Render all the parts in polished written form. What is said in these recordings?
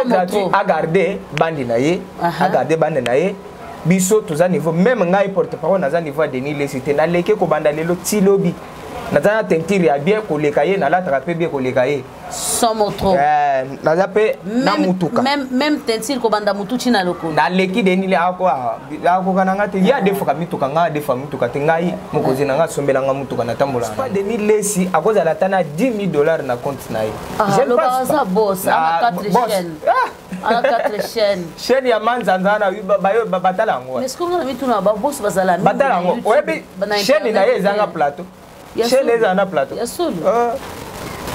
accès gratuit à garder bandi na ye à garder bandi na ye biso tous à niveau même ngai porte-parole na niveau Denis Lesité na leke ko banda lelo tilobi na tana tentiri ya bien ko lekaye na la traper bien ko lekaye sans moto na zape na mutuka même tentiri ko banda mutuchi na loko na leki Denis le ako kananga te ya defa mituka nga defa mituka te ngai mokozi na nga sombela nga mutuka na tambola pas Denis Lesi akoza la tana $10,000 na compte na ye je pense ça boss à 4 chaînes à 4 chaînes chaîne ya manzanzana bayo batala ngo mais ce qu'on a mis tout na ba boss bazala batala ngo oyebi chaîne na ye ezanga plateau chaîne ezanga plateau ya solo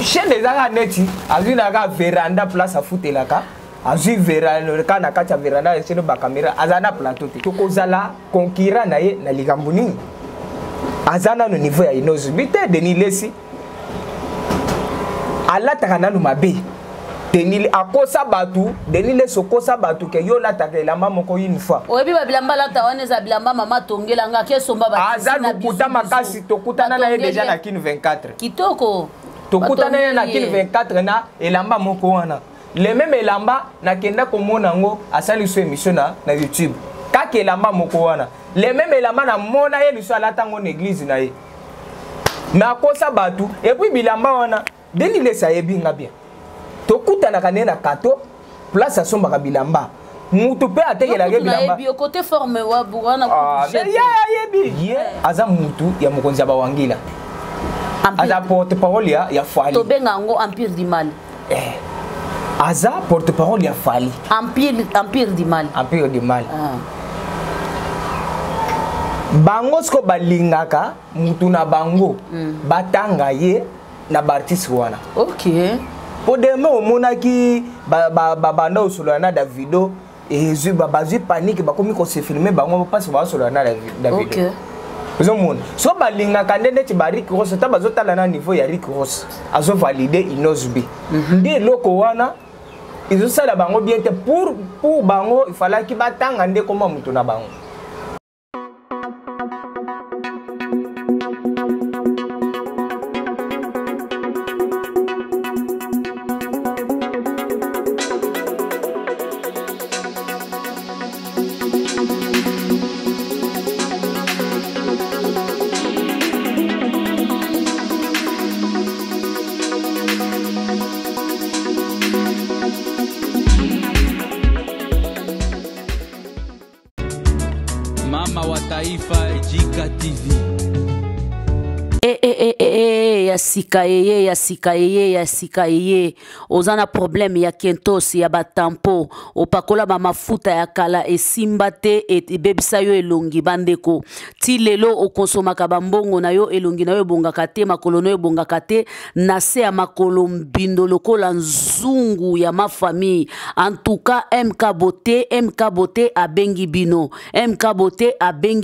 chaîne ezanga neti azina ka veranda place afutelaka azui veranda kana kacha veranda sino ba camera azana plateau te tokozala concurrent na ye na likambo nini azana no niveau ya inozo bite Denis Lesi alataka nanu mabe Denis akosa batu Denis Lesi kosa batu ke yo lataka elamba moko une fois oyebi ba bilamba lata wana za bilamba mama tongela nga ke somba ba azana kuta makasi tokutana na ye déjà na kin 24 kitoko tokutana ye na kin 24 na elamba moko wana le même elamba na kenda komona ngo asali so émission na YouTube kaka elamba moko wana le même elamba na mona ye liso alata ngo na église na ye mais akosa batu et puis bilamba wana Denis Lesi ayebinga bien tokutana kanena kato place asomba bilamba mutu pe atekela ke bilamba yebi côté forme wa bwana ko yebi ye aza mutu ya mokonzi ya bawangila aza porte-parole ya Fali to benga ngo empire du mal aza porte-parole ya Fali empire du mal bango sko balingaka mutu na bango batanga ye na bartiste wana OK pour demain au monaki banda osolo na Davido et bazui panique bakomi ko se filmer bango passe ba osolo na Davido OK zo mon so balinga kandende ti Rick Ross ta bazotala na niveau ya Rick Ross azo valider Inozbi ndi loko wana izo sala bango bien te pour bango il fallait ki batanga nde koma mutu na bango ya sika ozana problème ya kentos ya batampo opakola ba mafuta ya kala esimba te ebebisa yo elongi bandeko ti lelo okonsomaka bambongo na yo elongi na yo ebongaka te makolo na yo ebongaka te na se ya makolo mbindo lokola nzungu ya mafamille en tout cas MK Beauté abengi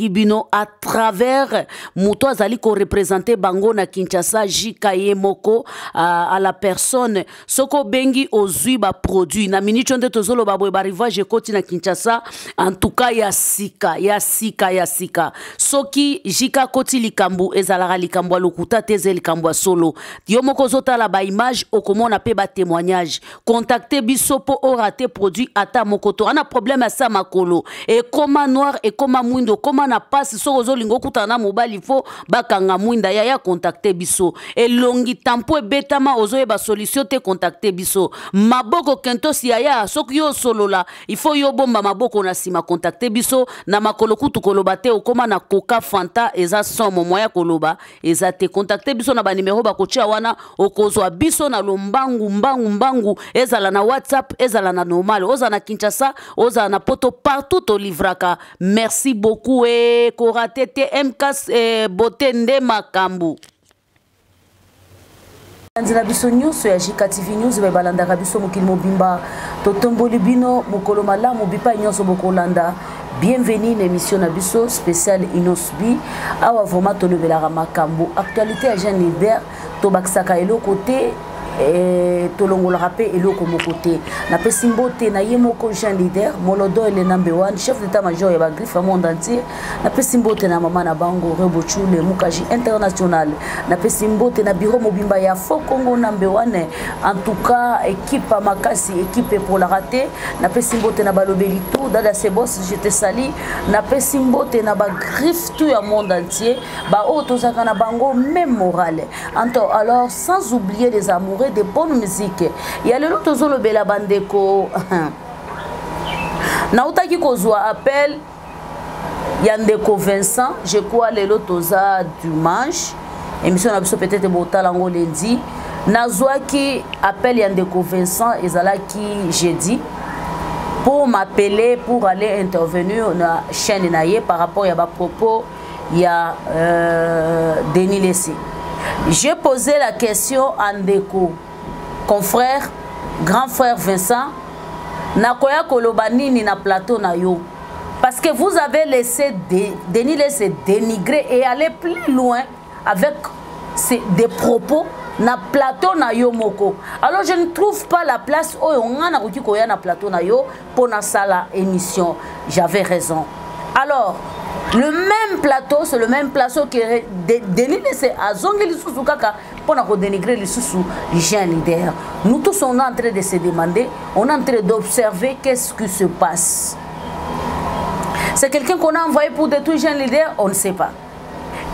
bino à travers muto azali ko représenter bango na Kinshasa jikaye moko à la personne soko bengi ozui ba produit na minute nde tozolo ba boye ba rivage koti na Kinshasa en tout cas ya sika soki jika koti likambu ezalaka likambu lokuta teze likambu solo yo moko zotala ba image okomona pe ba témoignage contacter biso po orater produit ata moko to ana problème sa makolo et koma noir et koma mwindo koma na passe soko zolingo kutana mobali fo bakanga mwinda ya contacter biso elongi tampo ebetama ozoyeba solution te contacter biso maboko kentos ya soki yo solola il faut yo bomba maboko na sima contacter biso na makolo kutu koloba te okoma na Coca Fanta eza somo moya koloba eza te contacter biso na ba numéro ba kocha wana okozwa biso na lombangu ezala na WhatsApp ezala na normal oza na Kinshasa oza na poto partout to livraka merci beaucoup et koratete MK Beauté nde makambu Nzila biso nyonso ya JK TV News balandaka biso mokili mobimba totomboli bino mokolo malamu bipa nyonso bokolanda bienvenue na émission na biso spéciale Inosbi awa vraiment tolobelaka makambo actualité ya Jean Hubert tobakisaka eloko te tolongola rapé eloko mokote na pesimbote na yemoko Jean Leader Molodo le number 1 chef d'état-major ya ba griffe monde entier na pesimbote na mama na bango Rebochule Mukaji international na pesimbote na bureau mobimba ya Fo Congo number 1 en tout cas équipe makasi équipe pour la rater na pesimbote na balobeli tout dada ses boss j'étais sali na pesimbote na ba griffe tout ya monde entier ba otozaka na bango même morale alors sans oublier les amoureux de bonne musique. Il y a le lot de bela bandeko. Nautaki kozwa appel Yandeko Vincent, je crois le lot oza dimanche. Émission na biso peut-être botalango lundi. Nazwaki appel Yandeko Vincent ezalaki jeudi pour m'appeler pour aller intervenir na chaîne naie par rapport à ba propos ya Denis Lessé. J'ai posé la question à Ndeko, confrère, grand frère Vincent, nakoya kolobanini na plateau na yo. Parce que vous avez laissé Denis Lessé dénigrer et aller plus loin avec des propos na plateau na yo moko. Alors je ne trouve pas la place où on a na koya na plateau na yo pour na sala émission. J'avais raison. Alors le même plateau, c'est le même plateau que Denis Lessé a zongi lisusu kaka pour na dénigrer lisusu Jean Leader. Nous tous on est en train de se demander, on est en train d'observer qu'est-ce qui se passe. C'est quelqu'un qu'on a envoyé pour détruire Jean Leader, on ne sait pas.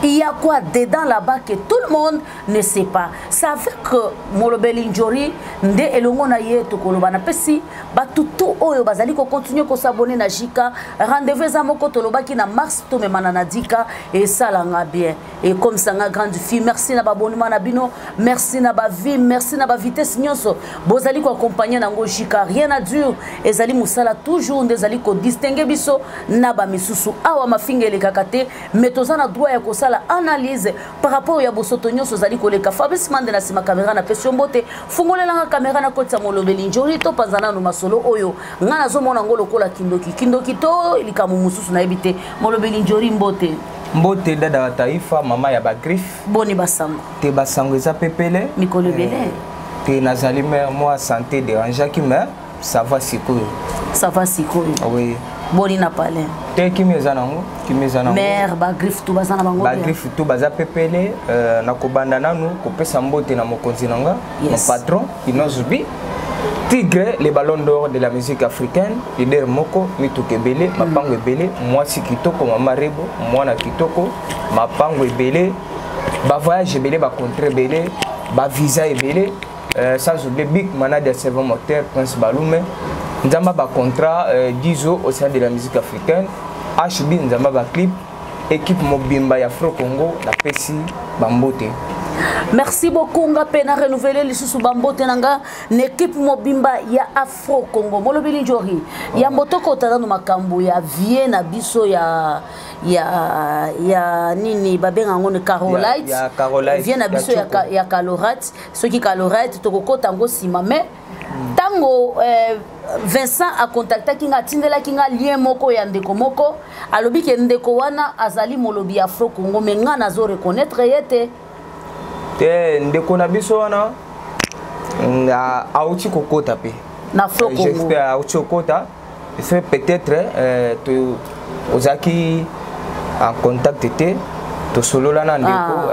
Il y a quoi dedans là-bas que tout le monde ne sait pas. Ça fait que Molobeli Njori, Nde Elongo na ye to kolobana pesi, ba tutu oyo bazali ko continuer ko s'abonner na Jika, rendez-vous za moko tolobaki na mars to me manana dika et ça langa bien. Et comme ça nga grande fille, merci na ba abonnement na bino, merci na ba vie, merci na ba vitesse nyonso. Bozali ko accompagner na ngo Jika, rien à dur. Ezali musala toujours ndezali ko distinguer biso na ba misusu awa mafingele kakate, metozana droit ya ko la analyse par rapport à Bosotonio Sozali Koleka Fabrice Mandela sima caméra na pression bote fungolela nga caméra na kota Molobeli Njori to panzana no masolo oyo ngana zo mona ngolo kola kindoki to ilikamu mususu na ebite Molobeli Njori mbote dada wa taifa mama ya ba griffe boni basango te basango eza pepele mikolo bele te nazali moi santé dérange qui mais ça va sikoyo oui boni na palais te kimeza nango mère ba griffe tout bazana bango ba griffe tout baza pepele na kobanda nanu kopesa mbote na mokonzi nanga mon patron Inozubi Tigre les ballons d'or de la musique africaine leader moko mituke ebele mapango ebele mwasi kitoko mama rebo mwana kitoko mapango ebele ba voyage ebele ba contrat ebele ba visa ebele sans oublier big manager servant moteur Prince Balume Nzamba ba contrat 10 ans au sein de la musique africaine. HB Nzamba ba clip équipe mobimba ya Afro Congo la pesi bambote. Merci beaucoup nga pena renouveler les sous bambote nanga l'équipe mobimba ya Afro Congo Molobeli Njori ya mbotoko tata no makambo ya vie na biso ya nini babenga ngone Carolite ya Carolite vie na biso ya Carolite ceux qui Carolite to kokota ngo sima mais tango Vincent a contacté kinga tindela kinga lien moko ya ndeko moko alobi ke ndeko wana azali molobi Afro Congo menga nazo reconnaître yete te ndeko na biso wana auti kokota pe na Afro Congo j'espère auti kokota c'est peut-être ozaki en contact te to solo la na ndeko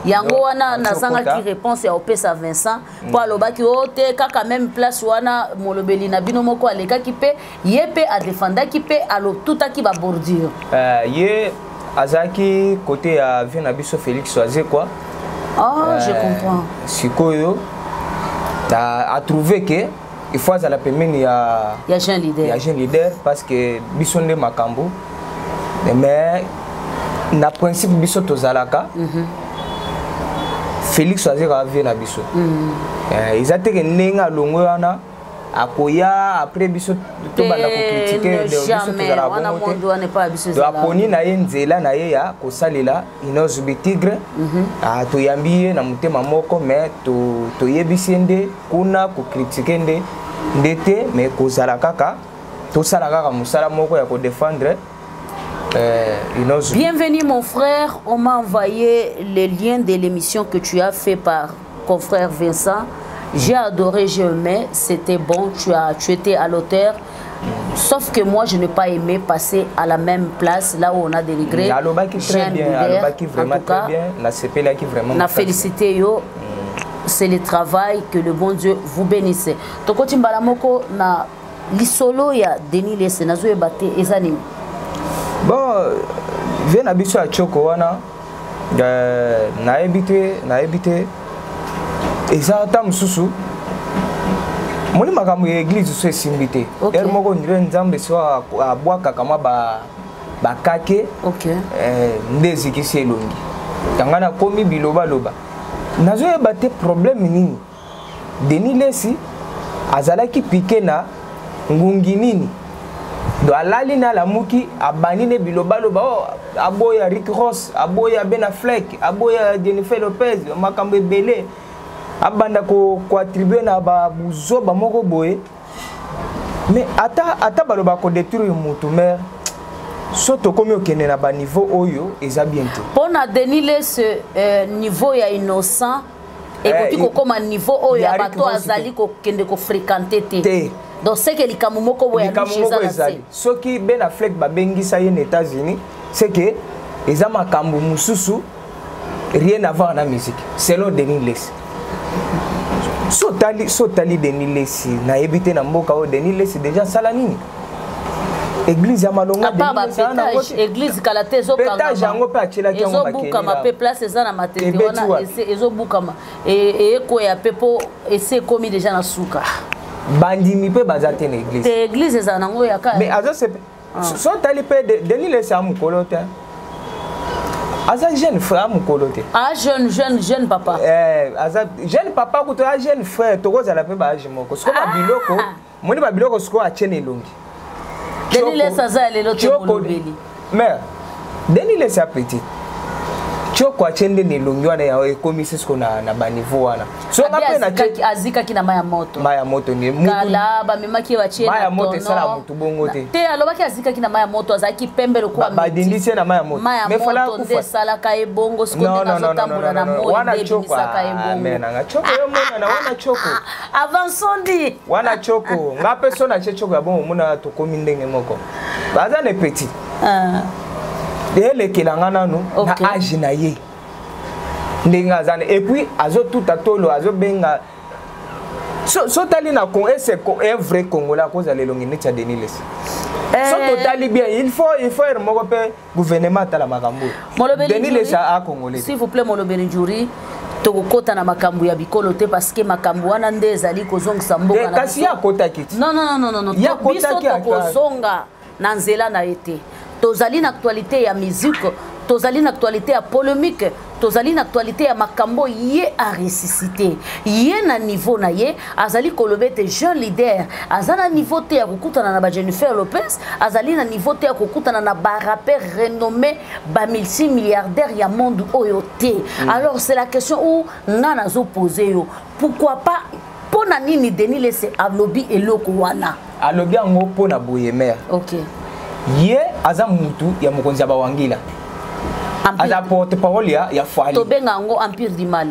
yango wana nazanga ki réponse ya opesa Vincent po alobaki ote kaka même place wana molobeli na bino moko aleka ki pe yepe a défenda ki pe alo tutaki ba bordure ye azaki côté ya vient biso Félix Soazé quoi. Je comprends. Sikoyo a trouvé que il faut à la pemene ya Jean Leader. Ya Jean Leader parce que bisonde makambo mais na principe biso tozalaka Félix Soazé ka vient na biso ils a été nenga longo wana akoya après biso to banda ko critiquer de biso tozala bongo to aponi na ye nzela na ye ya kosalela Inozubi Tigre to yambiye na mutema moko mais to yebisende kuna ko critiquer ndete mais kozala kaka to sala kaka musala moko ya ko défendre Bienvenue mon frère, on m'a envoyé les liens de l'émission que tu as fait par confrère Vincent. J'ai adoré, j'ai aimé, c'était bon, tu étais à l'auteur. Sauf que moi, je n'ai pas aimé passer à la même place, là où on a dénigré. Très bien, vraiment très bien. La CP qui vraiment. La félicité, c'est le travail, que le bon Dieu vous bénisse. Toko Timbalamoko na lisolo ya Denis Lesse nazo ebate ezani. Bon, viens abiso à Choko wana. Na ebité. Eza ta mususu. Moni makambo ya église so esimbité. Elle moko ndire nzambe so abwaka kama ba kake. OK. Ndezi kisi elongi. Tangana komi biloba loba. Nazo ebate problème nini? Denis Lesse azalaki piqué na ngungi nini? Do alali na lamuki abani ne biloba loba aboya Rick Ross, aboya Ben Affleck, aboya Jennifer Lopez, makambo ebele. Abanda ko attribuer na ba buzo ba moko boye. Mais ata baloba ko détruire mutu mère. Soto komi okene na ba niveau oyo eza bientôt. Pona Denis Lesse niveau ya innocent et koti ko koma niveau oyo ya bato azali ko kende ko fréquenter te. Donc c'est que likamu moko boya ezali. Soki Ben Affleck ba bengisa ye aux États-Unis, c'est que eza makambo mususu rien à voir na musique selon Denis Lesse. Sotali Denis Lesse na ebité na mboka o Denis Lesse déjà sala nini? Église ya malonga église kalate zo kanga pétage yango pe achela ki yango bakeni ezo buka place eza na matete wana ezo buka et eko ya pepo ese komi déjà na suka bandimi pe bazate na église te église eza nango ya ka mais azo se sotali pe Denis Lesse amukolo te aza jeune frère mukolo te jeune papa jeune papa ko to jeune frère to kozala pe ba age moko sko ba biloko moni ba biloko sko achene elongi. Denis Lesse aza lelo te molobeli. Mais Denis Lesse a petit. Choko achende ne longi wana ya ekomisi sko na ba niveau wana. So ngape na azika kina maya moto. Maya moto ni mutu. Kala ba memaki wa chena. Maya moto sala mutu bongo te. Te alobaki azika kina maya moto azaki pembelo kwa ba dindisi na maya moto. Mais fala kufa sala ka ebongo sko na zotambula na moyo wana choko ka ebongo. Mais na choko yo mona na wana choko. Avançons dit. Wana choko ngape so na choko ya bon mona to komi ndenge moko. Baza ne petit. Et âge na ye et puis azo tout atolo azo benga so tali na con c'est un vrai Congolais à cause de l'élongé de Denis Lesse so totali bien il faut moko pe gouvernement tala makambo Denis Lesse a Congolais s'il vous plaît molobeli njuri tokokota na makambo ya bikolo te parce que makambo wana nde ezali kozongisa mboka na kasi ya kota kiti non biso tokozonga na nzela na ete tozali na actualité ya musique tozali na actualité ya polémique tozali na actualité ya makambo ye a ressuscité ye na niveau na ye azali kolobete jeune leader azana niveau te ya kokutana na ba Jennifer Lopez azali na niveau te ya kokutana na ba rappeur renommé ba multimilliardaire ya monde oyo te. Alors c'est la question où nana zo poser yo pourquoi pas pona nini Denis Lesse alobi eloko wana alobi ngo pona boyemer. OK. Ye aza mutu ya mokonzi ya bawangila aza porte-parole ya Fali to benga ngo empire du mal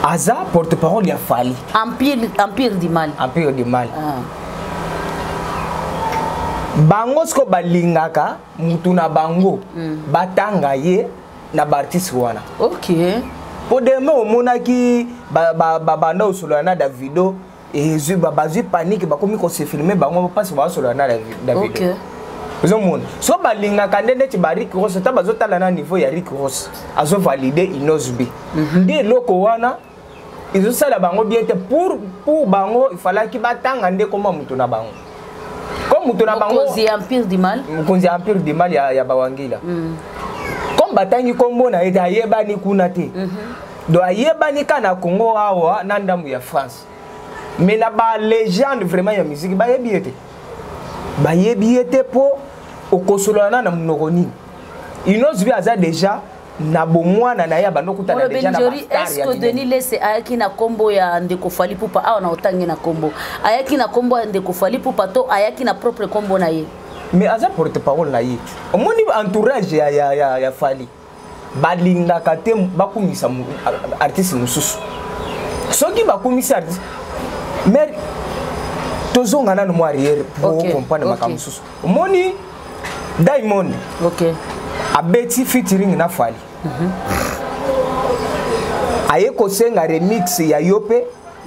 aza porte-parole ya Fali empire du mal bango sko balingaka mutu na bango batanga ye na bartiste wana. OK. Po deme omonaki banda osolo na Davido et bazui panique bakomi ko se filmer bango passe ba solo na Davido. OK. Vous avez so balinga kandende ti Rick Ross ta bazotala na niveau ya Rick Ross azo valider Inosbi. Ndi loko wana izo sala bango bien te pour bango il fallait ki batanga nde koma mutu na bango. Comme mutu na bango Mokonzi empire du mal. Mokonzi empire du mal ya bawangila. Comme batangi kombo na eda yebani kuna te. Do ayebani kana Congo awa na ndamu ya France. Mais la légende vraiment ya musique ba yebiete. Ba yebiete po okosolana na mnogoni. Inosbi aza déjà na bomwana na ya banokuta na déjà na star. Est-ce que Denis Lesse ayaki na kombo ya Ndeko Fally Ipupa awa na otangi na kombo? Ayaki na kombo ya Ndeko Fally Ipupa to ayaki na propre kombo na ye? Mais aza porte-parole na ye. Omoni entourage ya Fally. Balinga kate bakumisa artiste mususu. soki bakomisi artiste mais tozonga nanu mo arrière pour comprendre makambo susu omoni Diamond abeti featuring na Fally aye kosenga remix ya Yope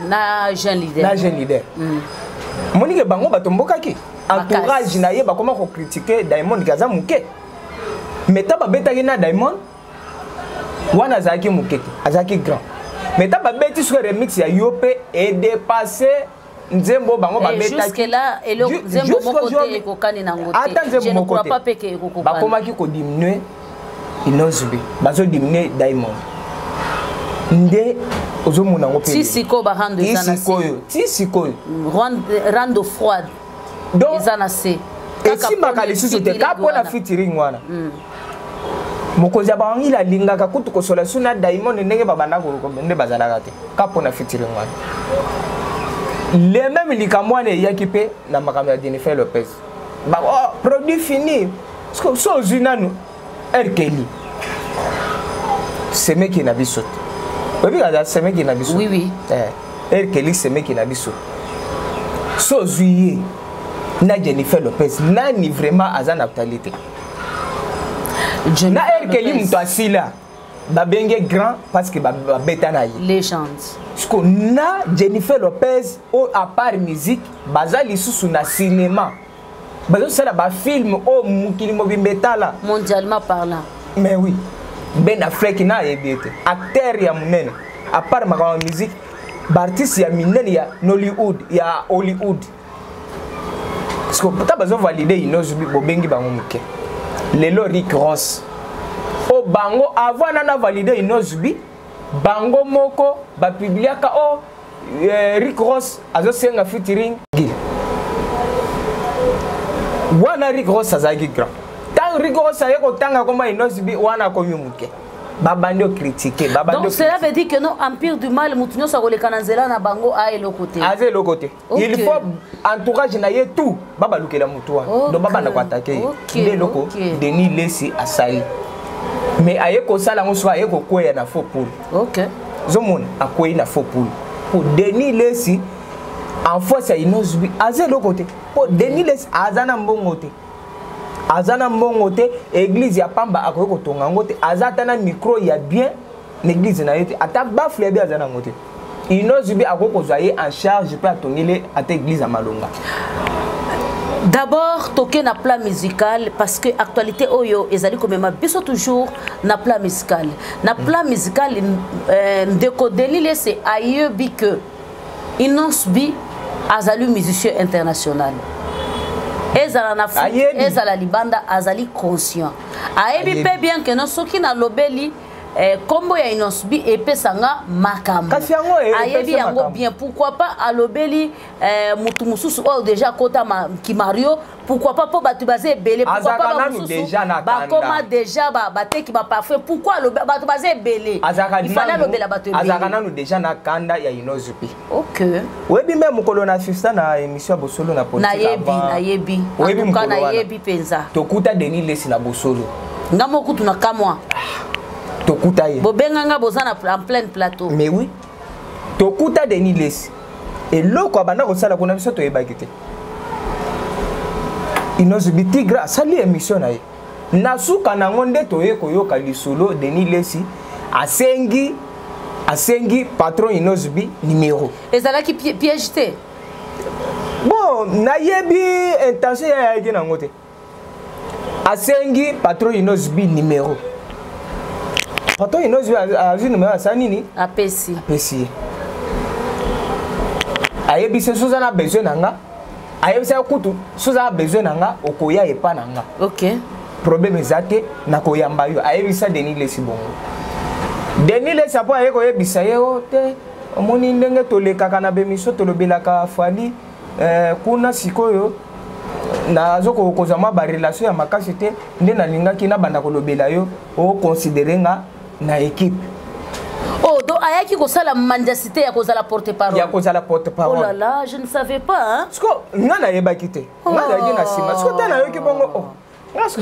na jeune leader moni ke bango batombokaki entourage na ye bakoma ko critiquer Diamond kaza muke meta babetaki na Diamond wana azaki mukeke azaki grand meta babeti sur remix ya Yope et dépassé nzembo bango babetaki jusque là elo nzembo moko te ekokani na ngote je ne crois pas peke ekokokana bakomaki ko diminuer Inozbi bazo diminuer Diamond nde ozomona ngo pe tisiko ba rando ezana tisiko rando froide donc ezana se esi makalisusu te kapona featuring wana mokonzi abangi la lingaka kutu kosola suna Diamond ndenge babanda ko nde bazalaka te kapona featuring wana les mêmes likamwane yakipe na makambo ya Jennifer Lopez ba produit fini parce que so zinanu Erkeli semeki na biso oui oui semeki na biso oui Erkeli semeki na biso so zuye na Jennifer Lopez nani vraiment azana actualité na Erkeli mto asila babenge grand parce que babeta na ye légende sko na Jennifer Lopez au à part musique bazali susu na cinéma bazo sala ba film au mukili mobimbetala mondialement parlant mais oui Ben Affleck na yebete acteur ya munene à part ma musique ba artiste ya minene ya Nollywood ya Hollywood parce que peut-être bazo valider Inozbi bobengi bango muke lelo Rick Ross o bango avant nana valider Inozbi bango moko ba publiaka o Rick Ross azo senga featuring wana Rick Ross azaki grand tant Rick Ross ayeko tanga koma Inozbi wana komi muke babando critiquer babando donc cela veut dire que non empire du mal mutunyo sa koleka na nzela na bango a le côté il faut entourage na ye tout baba lukela mutu wana donc baba na ko attaquer de loko Denis Lesi asali mais ayeko sala ngo so ayeko koya na faux poule zomona akoyi na faux poule pour Denis Lesi en force ya Inozbi aze le côté pour Denis Lesi azana mbongo te église ya pamba akoyi kotonga ngo te azata na micro ya bien l'église na yete ata bafle ya bien azana ngo te Inozbi akoyi kozwa ye en charge pe atongele ata église ya malonga. D'abord, toquer na plan musical parce que actualité oyo ezali comme ma biso toujours na plan musical. Na plan musical ndeko Delile c'est ayebi que Inozbi azali musicien international. Ezala na ezala libanda azali conscient. Ayebi pe bien que non soki na lobeli combo ya Inozbi epesanga makambo ayebi yango bien pourquoi pas alobeli mutu mususu o déjà kota ki Mario pourquoi pas po batu bazé belé pourquoi pas ba mususu ba koma déjà ba teki ba parfait pourquoi batu bazé belé il fallait lobela batu belé azakana nous déjà na kanda ya Inozbi webi même mukolo na fista na émission Bosolo na politique nayebi webi kana yebi penza tokuta Denis Lesi na Bosolo ngamo kutu na kamwa tokuta ye bobenganga bozana en plein plateau mais oui tokuta Denis Lesi et loko abanda ko sala kuna biso to yebaki te Inozbi Tigre sali émission na ye nasuka nango nde toye koyoka lisolo Denis Lesi asengi patron Inozbi numéro ezalaki piège te bon nayebi intention ya yaki nango te asengi patron Inozbi numéro patron Inozbi azu numéro asanini apesi ayebi se soza na besoin nanga ayebi se kutu soza na besoin nanga okoya epa nanga problème ezate na koyamba yo ayebi sa Denis Lesi bongo Denis Lesi apo ayeko yebisa ye te omoni ndenge tolekaka na bemiso tolobelaka Fally kuna sikoyo nazo kozama ba relation ya makasi te nde nalingaki na banda kolobela yo o considérer nga na équipe. Oh, donc ayaki ko sala mandacité ya ko sala porte-parole. Ya ko sala porte-parole. Oh là là, je ne savais pas hein. Parce que nga na yeba kité. Nga na yaki na sima. Parce que tana yoki bongo oh.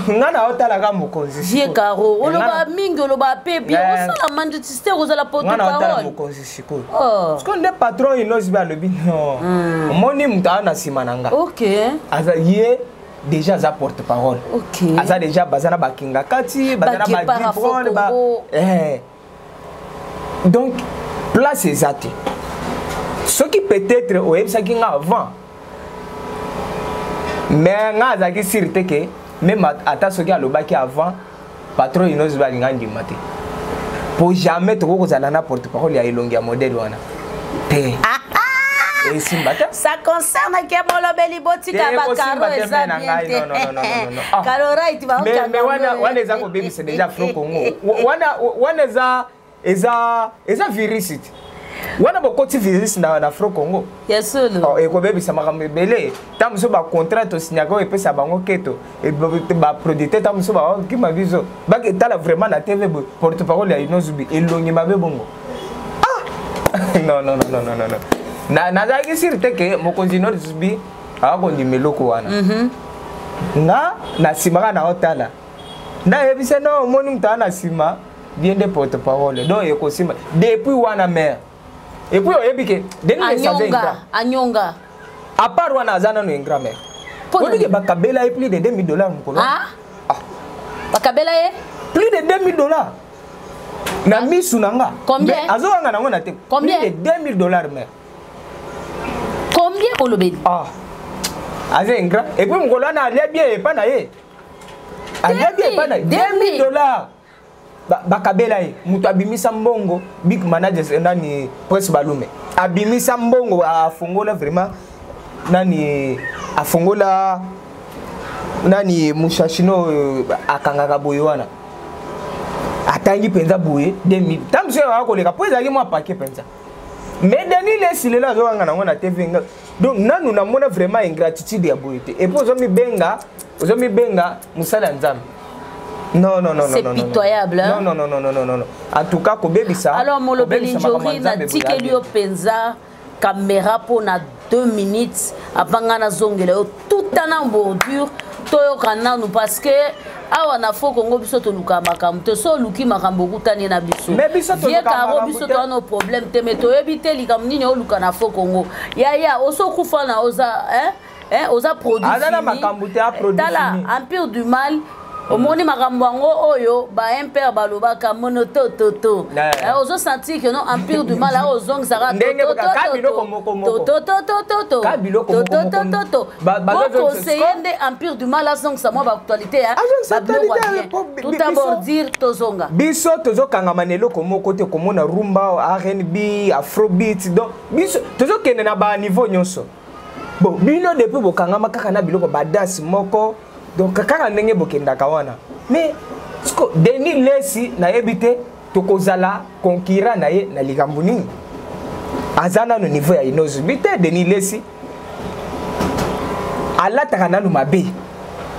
ngana otala ka mokonzi Vie Caro oloba mingi oloba pe bien osala manditiste ozala porte-parole otala mokonzi sikoyo parce que nde patron inozi ba lobi non moni mutu ana sima nanga OK aza ye déjà aza porte-parole OK aza déjà bazana bakinga kati bazana ba diplôme ba donc place ezate ce qui peut-être oyebisaki nga avant mais nga azaki sûreté que même ata soki alobaki avant patron inozi balinga ndima te pour jamais tokozala na porte-parole ya elongi ya modèle wana te ça concerne que molobeli botika ba Caro eza bien non Caro right ba mais wana eza ko baby c'est déjà Afro Congo wana eza virusite wana bokoti virus na Afro Congo yesolo ko baby ça makambe belé tamuso ba contrat to signako epesa bango keto et ba producteur tamuso ba ki mabizo ba ke tala vraiment na TV porte-parole ya Inozubi elongi mabe bongo non na zaki sirte ke mokonzi Inozubi akondi meloko wana na simaka na otala na yebise no moni mtana sima bien de porte-parole donc ekosima depuis wana mère et puis oyebike anyonga à part wana azana no ingramère oyebike bakabela e plus de $2000 mukolo bakabela e plus de $2000 na misu nanga combien azowanga nango na te combien de $2000 mère combien olobeli aza ingra et puis mukolo na alia bien epa na ye alia bien epa na $2000 bakabela ye mutu abimisa mbongo big manager nani Prince Balume abimisa mbongo afongola vraiment nani afongola nani mushashino akangaka boye wana atangi penza boye 2000 tamso akoleka po ezali mwa paquet penza mais dani lesile la zoanga nango na TV nga donc nanu na mona vraiment ingratitude ya boye te et puis ozomi benga musala nzambe non c'est pitoyable non en tout cas ko bebisa alors molobeli njori na tikeli yo penza caméra pour na 2 minutes abanga na zongela yo tout en bordure toyoka nanu parce que awa na fo Congo biso to luka makambo to so luki makambo kutani na biso Vie Caro biso to no problème te mais to yebite likambo nini o luka na fo Congo ya oso kufa na oza oza produit azana makambo te a produit tala empire du mal omoni makambo yango oyo ba impère balobaka monoto ozo sentir que non empire du mal a ozongisa conseiller nde empire du mal azongisa mwa baactualité tout d'abord dire tozonga biso tozokangama na eloko moko te komona rumba R&B afrobeat donc biso tozokende na baniveau nyonso bon bino depuis bokangama kaka na biloko badasi moko donc kaka ndenge bokendaka wana mais sko Denis Lesi na ebite tokozala concurrent na ye na likambo nini azana no niveau ya Inozubi te Denis Lesi alataka nanu mabe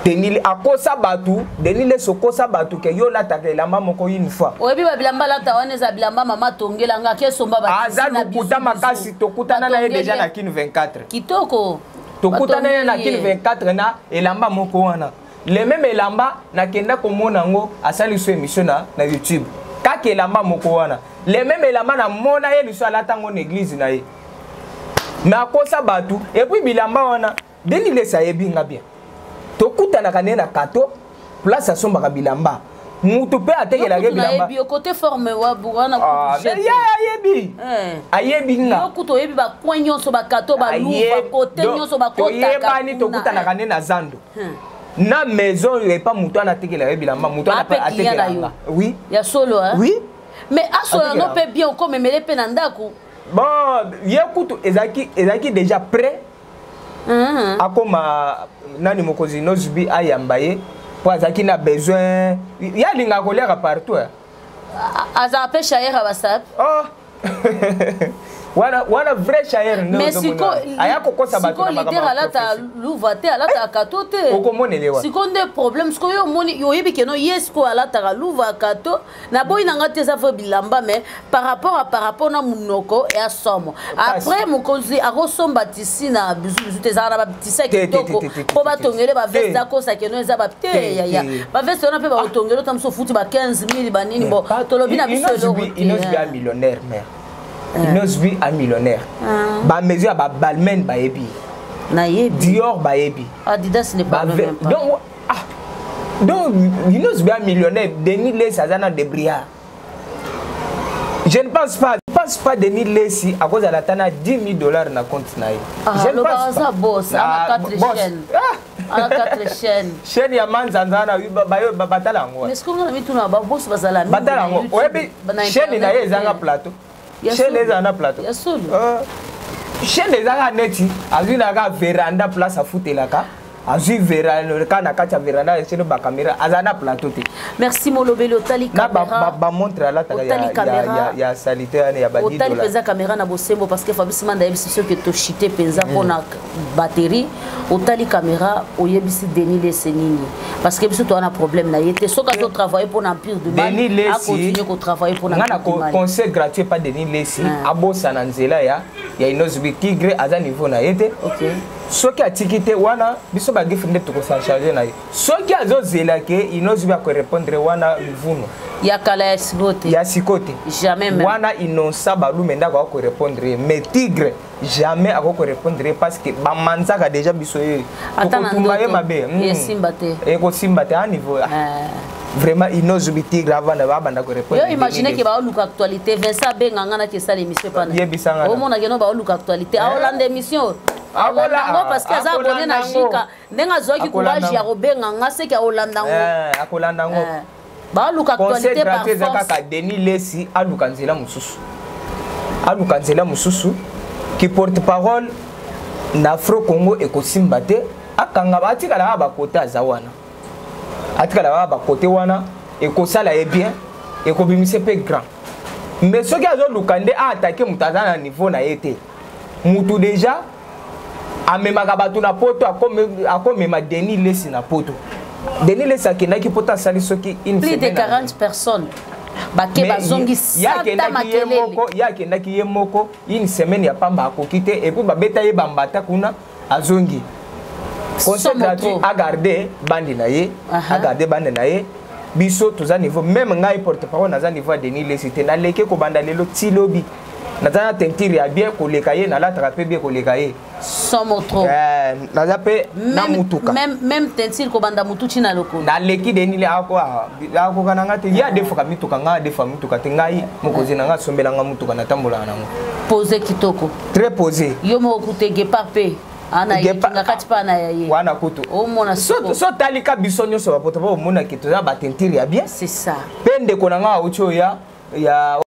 Denis akosa batu Denis Lesi okosa batu ke yo lataka elamba moko une fois oyebi babilamba lata wana eza bilamba mama tongelanga kesomba ba azana kuta makasi tokutana na ye déjà na kin 24 kitoko tokutana na kin 24 na elamba moko wana le même elamba na kenda komona ngo asali so émission na YouTube kaka elamba moko wana le même elamba na mona ye liso alata ngo na église na ye mais akosa batu et puis bilamba wana Denis Lesi ayebinga bien tokutana kane na kato place asombaka bilamba mutu pe atekelaka bilamba yo côté forme wa bwana ku ayebi ayebinga yo kuto yebi ba coin nyonso ba kato ba luva côté nyonso ba kota yebani tokutana kane na zando na maison et pas mutu ana tekelaka bilamba mutu ana pa atekelaka oui ya solo oui mais asolo no pe bien comme mele pe na ndako bon ye kutu ezaki déjà prêt akoma nani mokonzi Inozubi ayamba ye po azaki na besoin ya linga koleka partout aza pe shayer basap wana vrai chair mais siko leader alata luva te alata kato te okomonelewa siko nde problème siko yo moni yoyebi keno yesko alata luva kato na boyi nanga te ça fait bilamba mais par rapport na munoko et asomo après mokonzi akosomba tisi na bizu te zara ba tisa kitoko po batongele ba veste akosa keno eza ba te ya ba veste on a pe ba otongelo tamso futi ba 15 000 banini bo tolobi na biso lo un millionnaire mère Inosbi un millionnaire. Ba mesure ba Balmain ba yebi. Na yebi. Dior ba yebi. Adidas n'est pas même pas. Donc Inosbi un millionnaire. Denis Les Azana de Briard. Je ne pense pas Denis Lessi à cause de la tana $10 000 na compte naï. Je ne pense pas. Boss, à 4 chaînes. À 4 chaînes. Chaîne ya manzanzana ba batala ngo. Mais ce qu'on a mis tout na ba boss bazala. Batala ngo. Oyebi chaîne na ye zanga plateau. Chaîne les ana plateau. Chaîne les ana neti azina ga veranda place à foutelaka. Azu veranda kana kacha veranda echeno ba caméra azana plateau te. Merci Molobelo Otali caméra. Ba montre la ya sanitaire ya ba $10. Otali pesa caméra na bosembo parce que Fabrice Manda yebisi que to chité penza pona batterie. Otali caméra oyebisi Denis Lesenini parce que biso to ana problème na yete soka to travailler pour l'empire de mal a continuer ko travailler pour l'empire de mal. Conseil gratuit pas Denis Lesi abosa na nzela ya Inosbi Tigre aza niveau na yete. OK. Soki atikite wana biso ba gifinde to ko charger na ye. Soki azozela ke Inosbi ko répondre wana luvuno. Ya kala ya sikote. Ya sikote. Jamais même. Wana inonsa balumenda ko répondre mais Tigre jamais ako répondre parce que ba manzaka déjà biso ye. Atanandoto. Et simbate. Et ko simbate à niveau. Vraiment Inosbi Tigre avant de banda ko répondre. Yo imaginez que ba luka actualité Vincent Benga na ke ça l'émission pana. Yebisanga. Au monde na ba luka actualité a Hollande émission. Parce que ça abonné na Jika ndenga zoki courage ya robenga ngase ke Hollande ngo. Akolanda ngo. Ba luka actualité par force. Ka Denis Lesi alukanzela mususu. Alukanzela mususu qui porte-parole na Afro Congo ekosimbate akanga batikala ba kota zawana. Atikala ba kote wana ekosala e bien ekobimise pe grand. Mais ce qui a lukande a attaqué mutazana niveau na yete. Mutu déjà amemaka batu na poto akomema Denis Lesi na poto. Denis Lesi akendaki poto asali soki une plus semaine. De 40 personnes. Bake bazongi sata makelele. Yakendaki ye moko une semaine ya pamba akokite et puis babeta ye bambata kuna azongi. Conseil gratuit à garder bandi na ye, à garder bandi na ye. Biso toza niveau même ngai porte-parole naza niveau Denis Lesi te na leke ko banda lelo tilobi. Nazana tentiri ya bien koleka ye na la traper bien koleka ye. Somo trop. Naza pe na mutuka. Même tentiri ko banda mutuchi na loko. Na leki Denis le ako kananga te ya defoka mituka nga defa mituka te ngai mokozi na nga sombela nga mutuka na tambola nango. Posé kitoko. Très posé. Yo mo kutege parpe. Ana yinga kati pa na yaye. Wana kutu. O mona so talika bisonyo so bapoto ba mona kito za batentiri ya bien. C'est ça. Pende konanga ocho ya